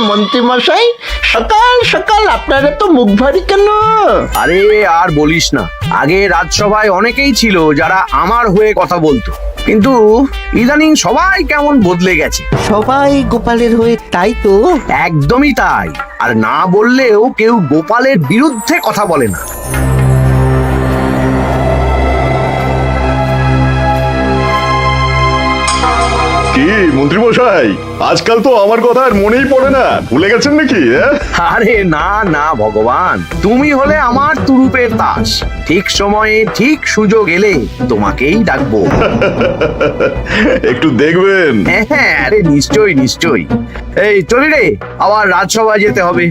মন্ত্রী মশাই, সকাল সকাল আপনারা তো মুখ ভারী কেন? আরে আর বলিস না, আগে রাজসভায় অনেকেই ছিল যারা আমার হয়ে কথা বলতো, কিন্তু ইদানিং সবাই কেমন বদলে গেছে। সবাই গোপালের হয়ে, তাই তো? একদমই তাই। আর না বললেও কেউ গোপালের বিরুদ্ধে কথা বলে না। কি মন্ত্রী মশাই, আজকাল তো আমার কথা আর মনেই পড়ে না, ভুলে গেছেন নাকি? আরে না না ভগবান, তুমি হলে আমার তুরুপের তাস। ঠিক সময়ে ঠিক সুযোগ এলে তোমাকেই ডাকবো। একটু দেখবেন। হ্যাঁ, আরে নিশ্চয়ই নিশ্চয়ই। এই চলি রে, আবার রাজসভায় যেতে হবে।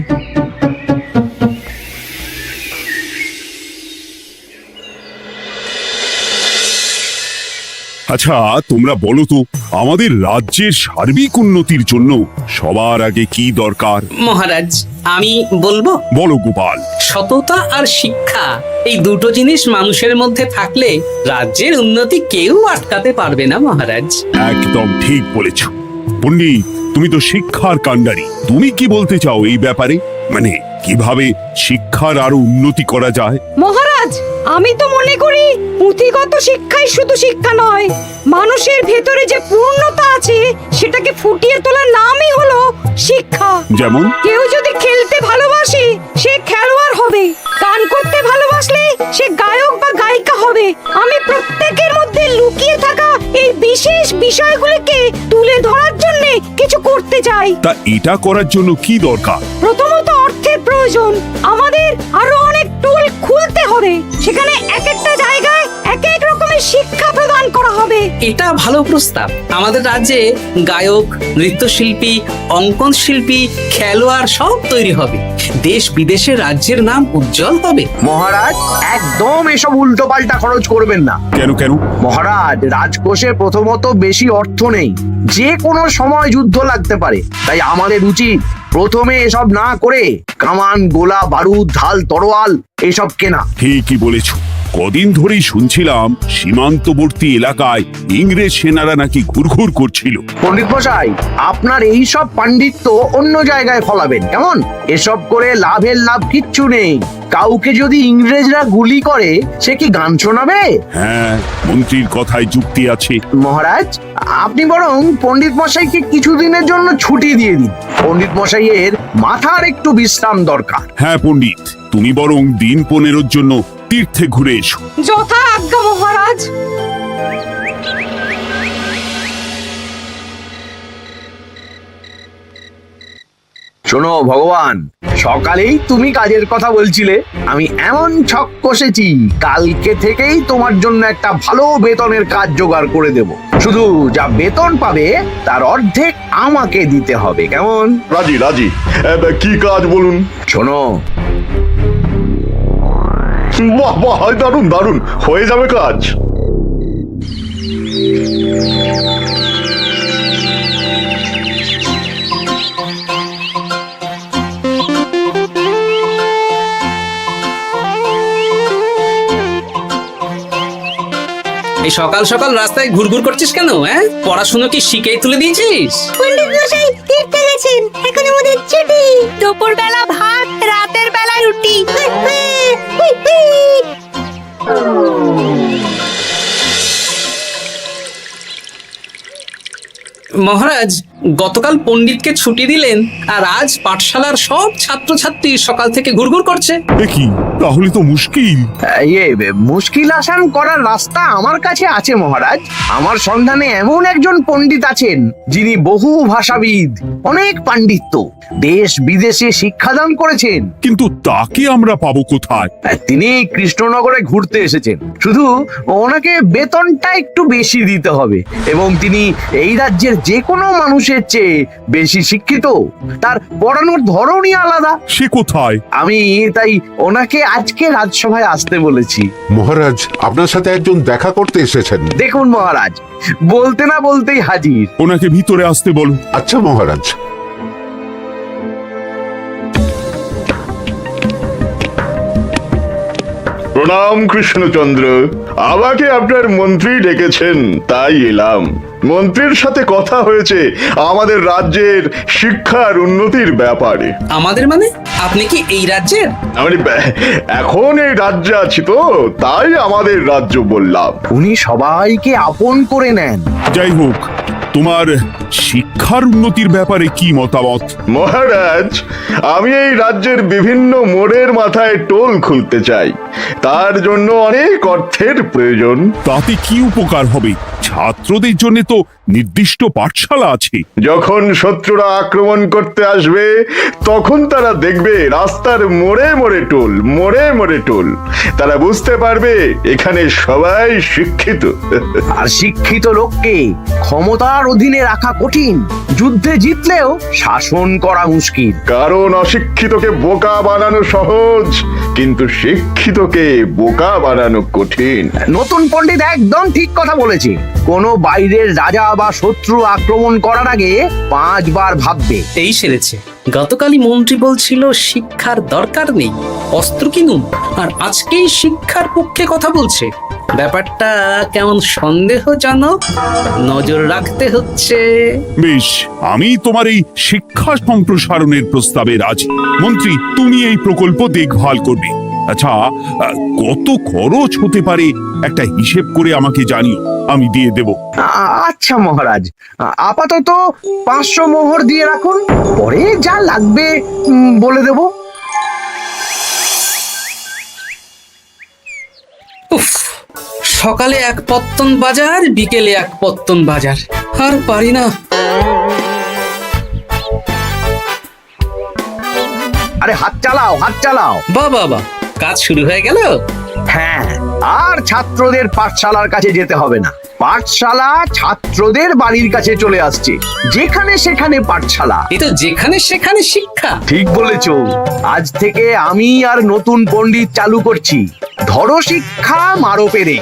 আচ্ছা, তোমরা বলো তো, আমাদের রাজ্যের সার্বিক উন্নতির জন্য সবার আগে কি দরকার? মহারাজ, আমি বলবো। বলো গোপাল। সততা আর শিক্ষা, এই দুটো জিনিস মানুষের মধ্যে থাকলে রাজ্যের উন্নতি কেউ আটকাতে পারবে না মহারাজ। একদম ঠিক বলেছ পণ্ডিত, তুমি তো শিক্ষার কাণ্ডারি। তুমি কি বলতে চাও এই ব্যাপারে? মানে কিভাবে শিক্ষার আরো উন্নতি করা যায়? মহারাজ, আমি তো মনে করি পুঁথিগত শিক্ষাই শুধু শিক্ষা নয়, মানুষের ভেতরে যে পূর্ণতা আছে সেটাকে ফুটিয়ে তোলার নামই হলো শিক্ষা। যেমন? কেউ যদি খেলতে ভালোবাসে সে খেলোয়াড় হবে, গান করতে ভালোবাসলে সে গায়ক বা গায়িকা হবে। আমি প্রত্যেকের মধ্যে লুকিয়ে থাকা এই বিশেষ বিষয়গুলিকে তুলে ধরার জন্য কিছু করতে চাই। তা এটা করার জন্য কি দরকার? প্রথমত অর্থের প্রয়োজন। আমাদের আরো অনেক টুল খুলতে হবে, সেখানে এক একটা জায়গায় এক এক রকমের শিক্ষা প্রদান করা হবে। এটা ভালো প্রস্তাব। আমাদের রাজ্যে গায়ক, নৃত্যশিল্পী, অঙ্কন শিল্পী, খেলোয়াড় সব তৈরি হবে। দেশ বিদেশে রাজ্যের নাম উজ্জ্বল হবে। মহারাজ, একদম এসব উল্টো পাল্টা খরচ করবেন না। কেন কেন? মহারাজ, রাজকোষে প্রথমত বেশি অর্থ নেই, যে কোনো সময় যুদ্ধ লাগতে পারে। তাই আমাদের উচিত প্রথমে এসব না করে কামান, গোলা, বারুদ, ঢাল, তরোয়াল এসব কেনা। ঠিকই বলেছ। কদিন ধরেই শুনছিলাম সীমান্তবর্তী এলাকায় ইংরেজ সেনারা নাকি ঘুরঘুর করছিল। পণ্ডিত মশাই, আপনার এই সব পাণ্ডিত্য অন্য জায়গায় ফলাবেন কেমন? এসব করে লাভের লাভ কিচ্ছু নেই। কাউকে যদি ইংরেজরা গুলি করে সে কি গান শোনাবে? হ্যাঁ, মন্ত্রীর কথায় যুক্তি আছে। মহারাজ, আপনি বরং পণ্ডিত মশাইকে কিছুদিনের জন্য ছুটি দিয়ে দিন। পণ্ডিত মশাইয়ের মাথার একটু বিশ্রাম দরকার। হ্যাঁ পণ্ডিত, তুমি বরং দিন 15 জন্য তীর্থে ঘুরে এসো। যথা আজ্ঞা মহারাজ। শোনো ভগবান, সকালেই তুমি কাজের কথা বলছিলে, আমি এমন ছক কষেছি কালকে থেকেই তোমার জন্য একটা ভালো বেতনের কাজ জোগাড় করে দেব। শুধু যা বেতন পাবে তার অর্ধেক আমাকে দিতে হবে, কেমন? রাজি রাজি। কি কাজ বলুন? শোনো, বাহ বাহ, দারুণ দারুণ, হয়ে যাবে কাজ। এই সকাল সকাল রাস্তায় ঘুরঘুর করছিস কেন? পড়াশুনো কি শিখেই তুলে দিয়েছিস? পণ্ডিত মশাই তীর্থে গেছেন, এখন আমাদের ছুটি। দুপুর বেলা ভাত, রাতের বেলা রুটি। মহারাজ, গতকাল পণ্ডিতকে ছুটি দিলেন আর আজ পাঠশালার সব ছাত্রছাত্রী সকাল থেকে ঘুরঘুর করছে। কি, তাহলে তো মুশকিল। মুশকিল আসান করার রাস্তা আমার কাছে আছে মহারাজ। আমার সন্ধানে এমন একজন পণ্ডিত আছেন যিনি বহু ভাষাবিদ, অনেক পাণ্ডিত্য, দেশ বিদেশে শিক্ষাদান করেছেন। কিন্তু তাকে আমরা পাবো কোথায়? তিনি কৃষ্ণনগরে ঘুরতে এসেছেন, শুধু ওনাকে বেতনটা একটু বেশি দিতে হবে। এবং তিনি এই রাজ্যের যে কোনো মানুষের চেয়ে বেশি শিক্ষিত, তার পড়ানোর ধরনই আলাদা। সে কোথায়? আমি তাই ওনাকে আজকে রাজসভায় আসতে বলেছি। মহারাজ, আপনার সাথে একজন দেখা করতে এসেছেন। দেখুন মহারাজ, বলতে না বলতেই হাজির। ওনাকে ভিতরে আসতে বলো। আচ্ছা মহারাজ। প্রণাম কৃষ্ণচন্দ্র। আমাকে আপনার মন্ত্রী ডেকেছেন, তাই এলাম। মন্ত্রীর সাথে কথা হয়েছে আমাদের রাজ্যের শিক্ষার উন্নতির ব্যাপারে। আমাদের মানে আপনি কি এই রাজ্যের? আমি এখন এই রাজ্যে আছি তো, তাই আমাদের রাজ্য বললাম। উনি সবাইকে আপন করে নেন। যাই হোক, তোমার শিক্ষার উন্নতির ব্যাপারে কি মতামত? মহারাজ, আমি এই রাজ্যের বিভিন্ন মোড়ের মাথায় টোল খুলতে চাই। তার জন্য অনেক অর্থের প্রয়োজন। তাতে কি উপকার হবে? ছাত্রদের জন্য তো নির্দিষ্ট পাঠশালা আছে। যখন শত্রুরা আক্রমণ করতে আসবে, তখন তারা দেখবে রাস্তার মোড়ে মোড়ে টোল, মোড়ে মোড়ে টোল। তারা বুঝতে পারবে এখানে সবাই শিক্ষিত। আর শিক্ষিত লোককে ক্ষমতার অধীনে রাখা কঠিন, যুদ্ধে জিতলেও শাসন করা মুশকিল। কারণ অশিক্ষিতকে বোকা বানানো সহজ, কিন্তু শিক্ষিতকে বোকা বানানো কঠিন। নতুন পণ্ডিত একদম ঠিক কথা বলেছে। কোনো বাইরের রাজা বা শত্রু আক্রমণ করার আগে 5 বার ভাববে। এই সেরেছে। গতকালই মন্ত্রী বলছিল শিক্ষার দরকার নেই, অস্ত্র কিনুন, আর আজকেই শিক্ষার পক্ষে কথা বলছে। ব্যাপারটা কেমন সন্দেহজনক, নজর রাখতে হচ্ছে। বেশ, আমি তোমার এই শিক্ষা সম্প্রসারণের প্রস্তাবে রাজি। মন্ত্রী, তুমি এই প্রকল্প দেখভাল করবে। আচ্ছা, কত খরচ হতে পারে একটা হিসেব করে আমাকে জানিও, আমি দিয়ে দেব। আচ্ছা মহারাজ, আপাতত 500 মোহর দিয়ে রাখুন, পরে যা লাগবে বলে দেব। উফ, সকালে এক পত্তন বাজার, বিকেলে এক পত্তন বাজার, আর পারি না। আরে হাত চালাও, হাত চালাও। বাবা, কাজ শুরু হয়ে গেল। হ্যাঁ, আর ছাত্রদের পাঠশালার কাছে যেতে হবে না। পাঠশালা ছাত্রদের বাড়ির কাছে চলে আসছে। যেখানে সেখানে পাঠশালা। এই তো যেখানে সেখানে শিক্ষা। ঠিক বলেছো। আজ থেকে আমি আর নতুন পণ্ডিত চালু করছি। ধরো শিক্ষা, মারো পেরে।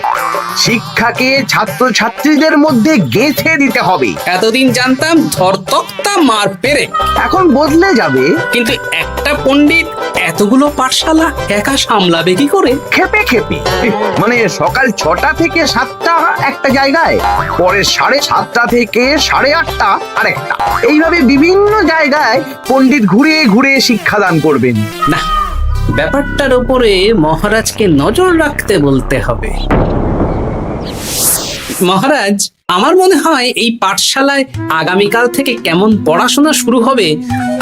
শিক্ষাকে ছাত্রছাত্রীদের মধ্যে গেঁথে দিতে হবে। এতদিন জানতাম ধরতক্তা মার পেরে, এখন বদলে যাবে। কিন্তু একটা পণ্ডিত এতগুলো পাঠশালা একা সামলাবে কি করে? খেপে খেপে। মানে সকাল 6টা থেকে 7টা একটা জায়গায়, পরে 7:30 থেকে 8:30 আরেকটা। এইভাবে বিভিন্ন জায়গায় পণ্ডিত ঘুরে ঘুরে শিক্ষাদান করবেন। না, ব্যাপারটার উপরে মহারাজকে নজর রাখতে বলতে হবে। মহারাজ, আমার মনে হয় এই পাঠশালায় আগামীকাল থেকে কেমন পড়াশোনা শুরু হবে,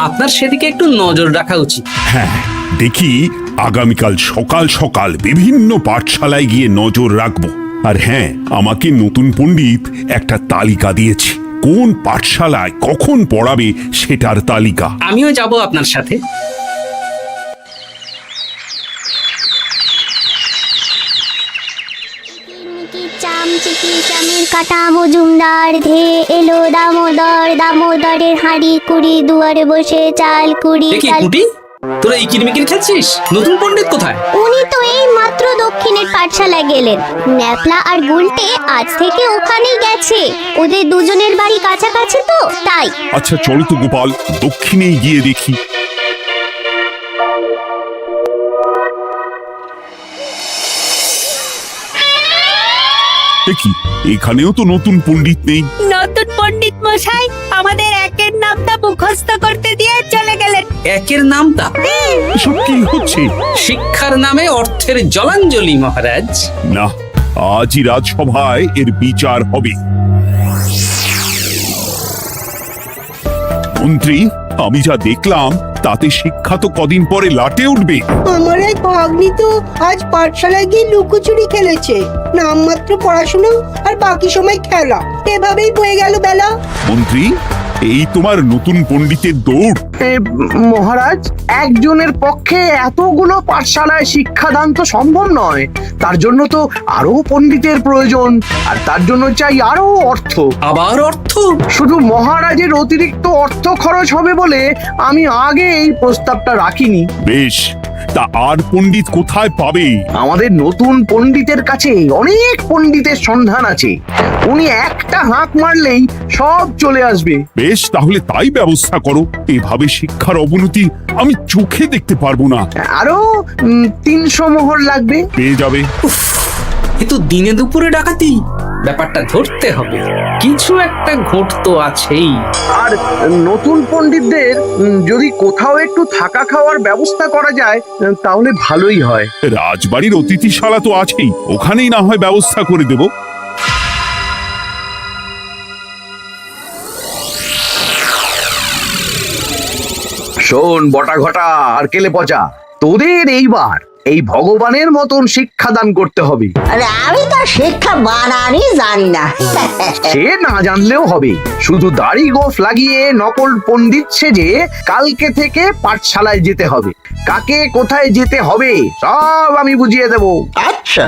আপনার সেদিকে একটু নজর রাখা উচিত। হ্যাঁ, দেখি আগামীকাল সকাল সকাল বিভিন্ন পাঠশালায় গিয়ে নজর রাখবো। আর হ্যাঁ, আমাকে নতুন পণ্ডিত একটা তালিকা দিয়েছে, কোন পাঠশালায় কখন পড়াবে সেটার তালিকা। আমিও যাব আপনার সাথে। চামচিকি চামের কাটা মজুমদার ধে এলো দামোদর, দামোদরের হাঁড়ি কুড়ি, দুয়ারে বসে চাল কুড়ি। দেখি কুটি, তোরা এই কিরমিকির খেলছিস? নতুন পণ্ডিত কোথায়? উনি তো এই মাত্র দক্ষিণের পাঠশালায় গেলেন। ন্যাপলা আর গুলটে আজ থেকে ওখানেই গেছে। ওদের দুজনের বাড়ি কাছাকাছি তো, তাই। আচ্ছা চলো তো গোপাল, দক্ষিণে গিয়ে দেখি। দেখি এখানেও তো নতুন পণ্ডিত নেই। নতুন পণ্ডিত মশাই আমাদের একের নামটা মুখস্থ করতে দিয়ে চলে গেলেন। একের নামটা? এসব কি হচ্ছে? শিক্ষার নামে অর্থের জলাঞ্জলি মহারাজ। না, আজই রাজসভায় এর বিচার হবে। মন্ত্রী, আমি যা দেখলাম তাতে শিক্ষা তো কদিন পরে লাটে উঠবে। আমার এক ভাগ্নি তো আজ পাঠশালায় গিয়ে লুকোচুরি খেলেছে। নামমাত্র পড়াশোনা আর বাকি সময় খেলা, এভাবেই বয়ে গেল বেলা। মন্ত্রী, এই তোমার নতুন পণ্ডিতের দৌড়। মহারাজ, একজনের পক্ষে এতগুলো পাঠশালায় শিক্ষাদান তো সম্ভব নয়। তার জন্য তো আরো পণ্ডিতের প্রয়োজন, আর তার জন্য চাই আরো অর্থ। আবার অর্থ? শুধু মহারাজের অতিরিক্ত অর্থ খরচ হবে বলে আমি আগে এই প্রস্তাবটা রাখিনি। বেশ, তা আর পণ্ডিত কোথায় পাবে? আমাদের নতুন পণ্ডিতের কাছে অনেক পণ্ডিতের সন্ধান আছে। উনি একটা হাঁক মারলেই সব চলে আসবে। বেশ, তাহলে তাই ব্যবস্থা করো। এভাবে শিক্ষার অবনতি আমি চোখে দেখতে পারবো না। আরো 300 মোহর লাগবে। পেয়ে যাবে। এ তো দিনে দুপুরে ডাকাতি। ব্যাপারটা ধরতে হবে, কিছু একটা ঘোট তো আছেই। আর নতুন পণ্ডিতদের যদি কোথাও একটু থাকা খাওয়ার ব্যবস্থা করা যায় তাহলে ভালোই হয়। রাজবাড়ির অতিথিশালা তো আছেই, ওখানেই না হয় ব্যবস্থা করে দেব। শোন বটা ঘটা আর কেলে পচা, তোদের এইবার এই ভগবানের মতন শিক্ষাদান করতে হবে। আরে আমি তো শিক্ষা বানানই জানি না। সে না জানলেও হবে, শুধু দাড়ি গোঁফ লাগিয়ে নকল পণ্ডিত সেজে কালকে থেকে পাঠশালায় যেতে হবে। কাকে কোথায় যেতে হবে সব আমি বুঝিয়ে দেব। আচ্ছা,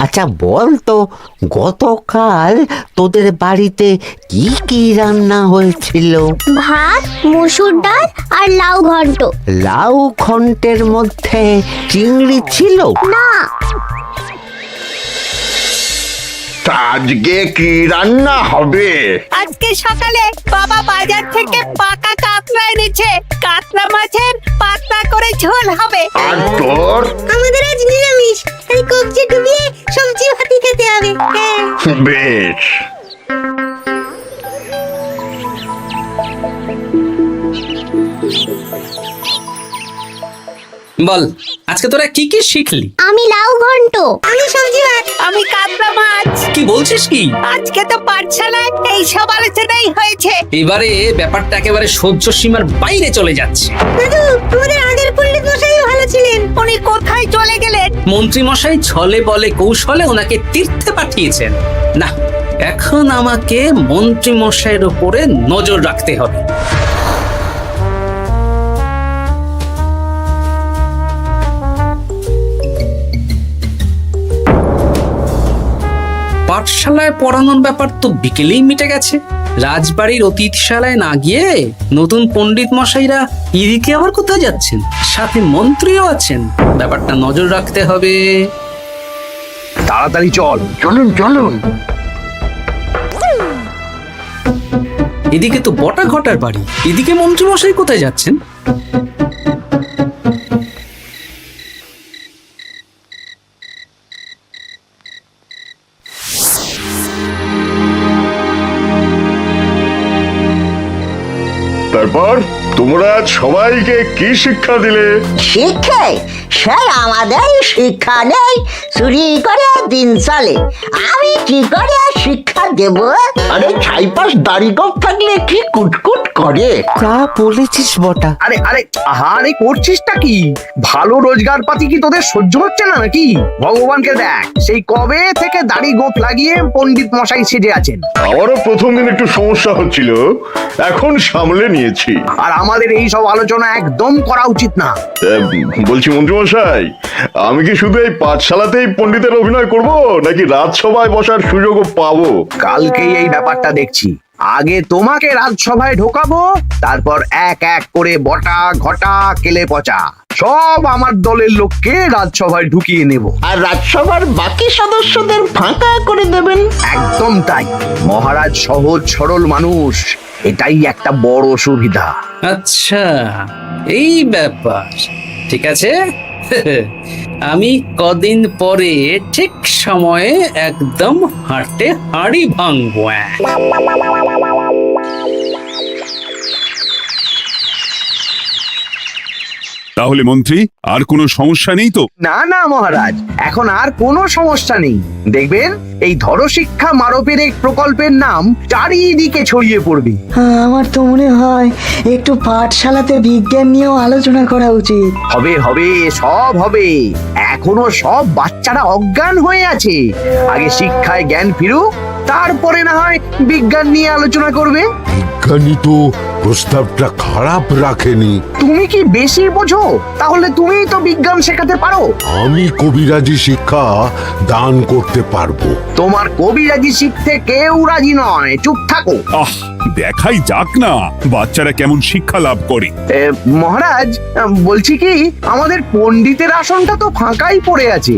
আচ্ছা বল তো, গতকাল তোদের বাড়িতে কি কি রান্না হয়েছিল? ভাত, মসুর ডাল আর লাউ ঘন্ট। লাউ ঘন্টের মধ্যে চিংড়ি ছিল? না। তা আজকে কি রান্না হবে? আজকে সকালে বাবা বাজার থেকে পাকা কাতলা এনেছে। কাতলা মাছের পাতলা করে ঝোল হবে। আর তোর? আমাদের আজ নিরামিষ, এই কবজি ডুবিয়ে সবজি ভাতি খেতে হবে। বেশ। বল, আজকে তোরা কি কি শিখলি? আমি লাউ ঘন্ট। আমি সবজি ভাত। আমি কাতলা মাছ। কি বলছিস কি? আজকে তো পাঠশালায় এই সব আলোচনাই হয়েছে। এবারে ব্যাপারটা একেবারে সহ্য সীমার বাইরে চলে যাচ্ছে। দাদু, আমাদের আগের পণ্ডিত মশাই ভালো ছিলেন। উনি কোথায় চলে গেলেন? মন্ত্রী মশাই ছলে বলে কৌশলে ওনাকে তীর্থে পাঠিয়েছেন। না, এখন আমাকে মন্ত্রী মশাইয়ের উপরে নজর রাখতে হবে। পাঠশালায় পড়ানোর ব্যাপার তো বিকেলেই মিটে গেছে। রাজবাড়ির অতিথিশালায় না গিয়ে নতুন পণ্ডিত মশাইরা এদিকে আবার কোথায় যাচ্ছেন? সাথে মন্ত্রীও আছেন, ব্যাপারটা নজর রাখতে হবে। তাড়াতাড়ি চল। চলুন চলুন। এদিকে তো বটা ঘটার বাড়ি, এদিকে মন্ত্রী মশাই কোথায় যাচ্ছেন? তারপর তোমরা সবাইকে কি শিক্ষা দিলে? শিক্ষে সে আমাদের শিক্ষা নেই, চুরি করে দিন চলে। আমি কি করে শিক্ষা দেব? আরে ছাইপাশ দাড়ি গোঁফ থাকলে কি কুটকুট করে। যা বলেছিস বটা। আরে আরে আহারে করছিসটা কি? ভালো রোজগার পাতি কি তোদের সহ্য হচ্ছে না নাকি? ভগবানকে দেখ, সেই কবে থেকে দাড়ি গোঁফ লাগিয়ে পণ্ডিত মশাই সেজে আছেন। আমারও প্রথম দিন একটু সমস্যা হচ্ছিল, এখন সামলে নিয়েছি। আর আমাদের এই সব আলোচনা একদম করা উচিত না। বলছি মন্ত্রীমশাই, আমি কি শুধু এই পাঠশালাতেই পণ্ডিতের অভিনয় করব, নাকি রাজসভায় বসার সুযোগও পাবো? কালকেই এই ব্যাপারটা দেখছি। আগে তোমাকে রাজসভায় ঢোকাবো, তারপর এক এক করে বটা ঘটা কেলে পচা সব আমার দলের লোককে রাজসভায় ঢুকিয়ে নেব। আর রাজসভার বাকি সদস্যদের ফাঁকা করে দেবেন। একদম তাই। মহারাজ সহজ সরল মানুষ, এটাই একটা বড় সুবিধা। আচ্ছা, এই ব্যাপার। ঠিক আছে, আমি কদিন পরে ঠিক সময়ে একদম হাটে হাঁড়ি ভাঙবো। তাহলে মন্ত্রী, আর কোনো সমস্যা নেই তো? না না মহারাজ, এখন আর কোনো সমস্যা নেই। দেখবেন এই ধরশিক্ষা মারপের এক প্রকল্পের নাম চারিদিকে ছড়িয়ে পড়বে। আমার তো মনে হয় একটু পাঠশালাতে বিজ্ঞান নিয়েও আলোচনা করা উচিত। হবে হবে, সব হবে। এখনো সব বাচ্চারা অজ্ঞান হয়ে আছে। আগে শিক্ষায় জ্ঞান ফিরুক, তারপরে না হয় বিজ্ঞান নিয়ে আলোচনা করবে। বিজ্ঞানী তো প্রস্তাবটা খারাপ রাখেনি। তুমি কি বেশি বোঝো? তাহলে তুমিই তো বিজ্ঞান শেখাতে পারো। আমি কবিরাজি শিক্ষা দান করতে পারবো। তোমার কবিরাজি শিখতে কেউ রাজি নয়, চুপ থাকো। আহ, দেখাই যাক না বাচ্চারা কেমন শিক্ষা লাভ করে। মহারাজ, বলছি কি, আমাদের পণ্ডিতের আসনটা তো ফাঁকাই পড়ে আছে।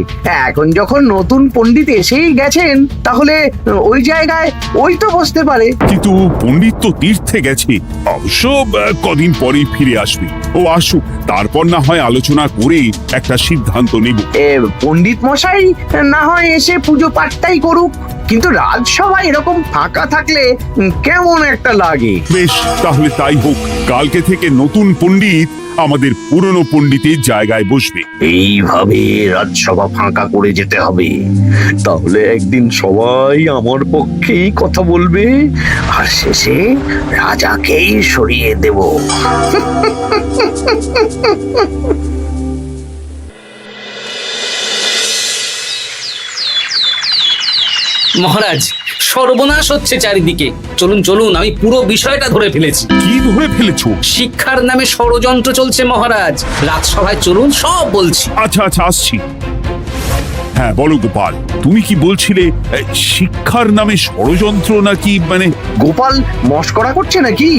এখন যখন নতুন পণ্ডিত এসেই গেছেন, তাহলে ওই জায়গায় ওই তো বসতে পারে। কিন্তু পণ্ডিত তো তীর্থে গেছে, অবশ্য কদিন পরেই ফিরে আসবে। ও আসুক, তারপর না হয় আলোচনা করে একটা সিদ্ধান্ত নেব। পণ্ডিত মশাই না হয় এসে পুজো পাঠটাই করুক, কিন্তু রাজসভা এরকম ফাঁকা থাকলে কেমন একটা লাগে। বেশ, তাহলে তাই হোক। কালকে থেকে নতুন পণ্ডিত আমাদের পুরনো পণ্ডিতের জায়গায় বসবে। এইভাবে রাজসভা ফাঁকা করে যেতে হবে, তাহলে একদিন সবাই আমার পক্ষেই কথা বলবে, আর শেষে রাজাকেই সরিয়ে দেব। মহারাজ, সর্বনাশ হচ্ছে চারিদিকে। চলুন চলুন, আমি পুরো বিষয়টা ধরে ফেলেছি। কি ধরে ফেলেছো? শিক্ষার নামে ষড়যন্ত্র চলছে মহারাজ। রাজসভায় চলুন, সব বলছি। আচ্ছা আচ্ছা, আসছি। হ্যাঁ বলো গোপাল, তুমি কি বলছিলে শিক্ষার নামে ষড়যন্ত্র নাকি? মানে গোপাল মস্করা করছে নাকি?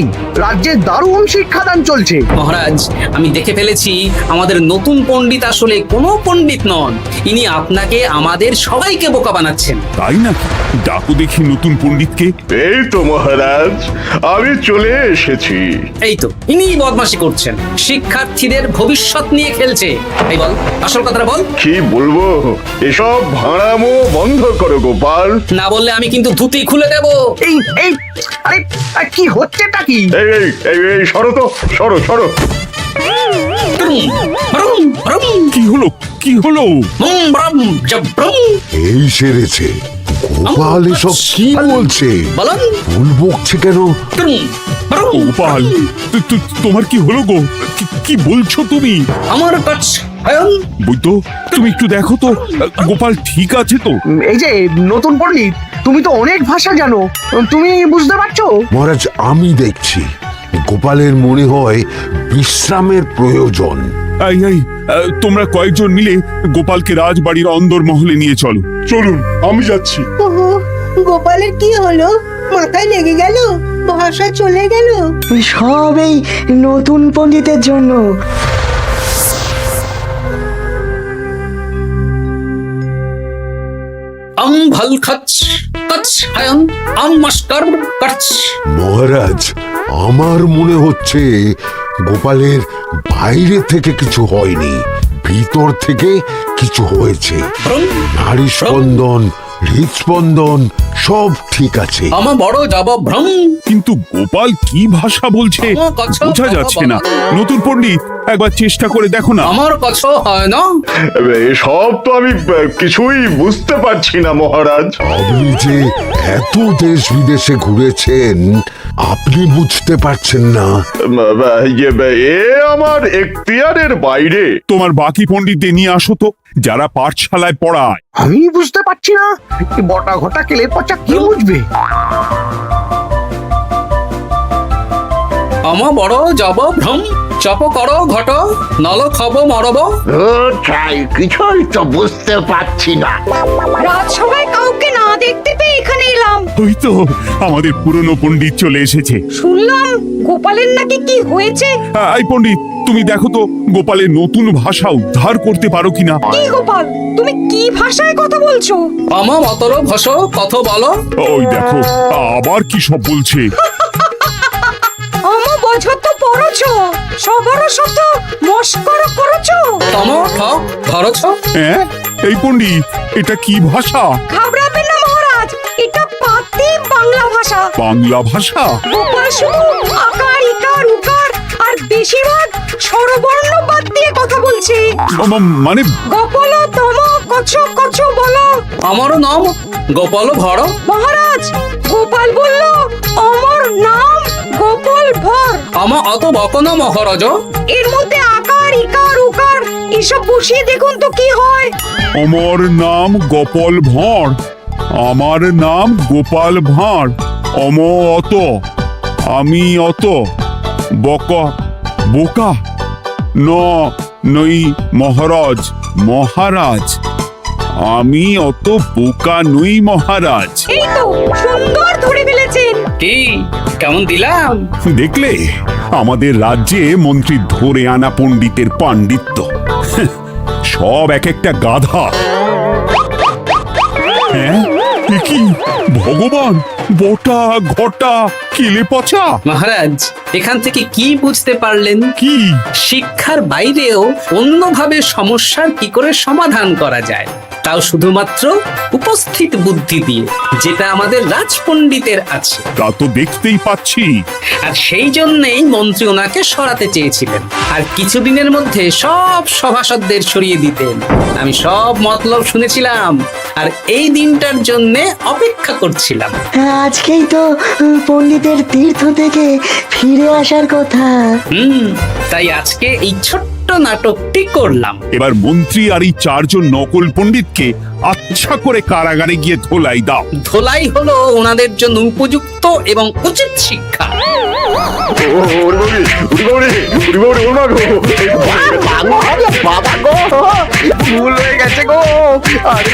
রাজ্যে দারুণ শিক্ষাদান চলছে। মহারাজ, আমি দেখে ফেলেছি আমাদের নতুন পণ্ডিত আসলে কোনো পণ্ডিত নন। ইনি আপনাকে, আমাদের সবাইকে বোকা বানাচ্ছেন। তাই নাকি? ডাকো দেখি নতুন পণ্ডিতকে। এই তো মহারাজ, আমি চলে এসেছি। এই তো, ইনিই বদমাশি করছেন, শিক্ষার্থীদের ভবিষ্যৎ নিয়ে খেলছে। এই বল, আসল কথাটা বল। কি বলবো, এসব ভাড়ামো বন্ধ করো গোপাল। না বললে আমি কিন্তু ধুতি খুলে দেব। এই এই আরে কি হচ্ছেটা কি? এই এই এই এই সরো তো, সরো সরো। কি হলো, কি হলো? এই সেরেছে, গোপাল এসব কি বলছে? বলুন। ভুল বকছে কেন? গোপাল, তোমার কি হলো গো? কি বলছো তুমি? আমার কাছে বৈদ্য, তুমি একটু দেখো তো গোপাল ঠিক আছে তো? এই যে নতুন পণ্ডিত, তুমি তো অনেক ভাষা জানো, তুমি বুঝতে পারছো? মহারাজ, আমি দেখছি গোপালের মনে হয় বিশ্রামের প্রয়োজন। এই এই, তোমরা কয়েকজন মিলে গোপালকে রাজবাড়ির অন্দরমহলে নিয়ে চলো। চলুন, আমি যাচ্ছি। ওহো, গোপালের কি হলো? মাথায় লেগে গেল? ভাষা চলে গেল? সব এই নতুন পণ্ডিতের জন্য। ভাল খাচ্ছ কাছ হায়ন মস্কর করছ। মহারাজ, আমার মনে হচ্ছে গোপালের বাইরে থেকে কিছু হয়নি, ভিতর থেকে কিছু হয়েছে। নারী স্পন্দন, হৃদস্পন্দন সব ঠিক আছে। আমার বড় যাব ভ্রম। কিন্তু গোপাল কি ভাষা বলছে বোঝা যাচ্ছে না। নতুন পণ্ডিত, একবার চেষ্টা করে দেখো না। আমার কথা হয় না। এসব তো আমি কিছুই বুঝতে পারছি না মহারাজ। আপনি যে এত দেশ বিদেশে ঘুরেছেন, আপনি বুঝতে পারছেন না? এ আমার এখতিয়ারের বাইরে। তোমার বাকি পণ্ডিতদের নিয়ে আসো তো, যারা পাঠশালায় পড়ায়। আমি বুঝতে পারছি না, বটা ঘটা কেলে পচা কি বুঝবে? আমার বড় যাব ভ্রম। চপ করো ঘট, নল খাব মরব। কিছুই তো বুঝতে পারছি না। রাজসভায় কাউকে না দেখতে পেয়ে এখানে এলাম। ওই তো আমাদের পুরনো পণ্ডিত চলে এসেছে। শুনলাম গোপালের নাকি কি হয়েছে। এই পণ্ডিত, তুমি দেখো তো গোপালের নতুন ভাষা উদ্ধার করতে পারো কিনা। কি গোপাল, তুমি কি ভাষায় কথা বলছো? আমার অতর ভাষ কত বলো। ওই দেখো আবার কি সব বলছে। আমো বোঝো তো পড়ছো, সবার সাথে মস্করা করছো। তম ঠক ধরছ। হ্যাঁ, এই পণ্ডিত, এটা কি ভাষা? ঘাবড়াবেন না মহারাজ, এটা পাতি বাংলা ভাষা। বাংলা ভাষা? গোপাল শুধু আকার ইকার উকার আর বেশিরভাগ স্বরবর্ণ বাদ দিয়ে কথা বলছে। মানে গোপাল তম কছ কছ বলো। আমার নাম গোপাল ভর। মহারাজ, গোপাল বলল আমার নাম গোপাল ভর। আমার অত বকনা মহারাজ। এর মধ্যে আকার ইকার উকার এসব বসিয়ে দেখুন তো কি হয়। আমার নাম গোপাল ভাঁড়। আমার নাম গোপাল ভাঁড়। অত, আমি অত, বকা বোকা ন নই মহারাজ মহারাজ আমি অত বোকা নই মহারাজ। এই তো সুন্দর ধরে ফেলেছেন। কি কেমন দিলাম? দেখলে আমাদের রাজ্যে মন্ত্রী ধরে আনা পণ্ডিতের পাণ্ডিত্য। সব এক একটা গাধা। হ্যাঁ এ কি ভগবান, বটা ঘটা কেলে পচা। মহারাজ এখান থেকে কি বুঝতে পারলেন? কি? শিক্ষার বাইরেও অন্যভাবে সমস্যার কি করে সমাধান করা যায়, তাও শুধুমাত্র উপস্থিত বুদ্ধি দিয়ে, যেটা আমাদের রাজপণ্ডিতের আছে। তা তো দেখতেই পাচ্ছি। আর সেই জন্যেই মন্ত্রী ওনাকে সরাতে চেয়েছিলেন, আর কিছুদিনের মধ্যে সব সভাসদদের সরিয়ে দিতেন। আমি সব মতলব শুনেছিলাম, আর এই দিনটার জন্যে অপেক্ষা করছিলাম। আজকেই তো পণ্ডিতের তীর্থ থেকে ফিরে আসার কথা। তাই আজকে এই ছোট্ট নাটকটি করলাম। এবার মন্ত্রী আর এই 4 জন নকল পণ্ডিতকে আচ্ছা করে কারাগারে গিয়ে ধোলাই দাও। ধোলাই হলো ওনাদের জন্য উপযুক্ত এবং উচিত শিক্ষা। বাবা গো, ভুল হয়ে গেছে গো। আরে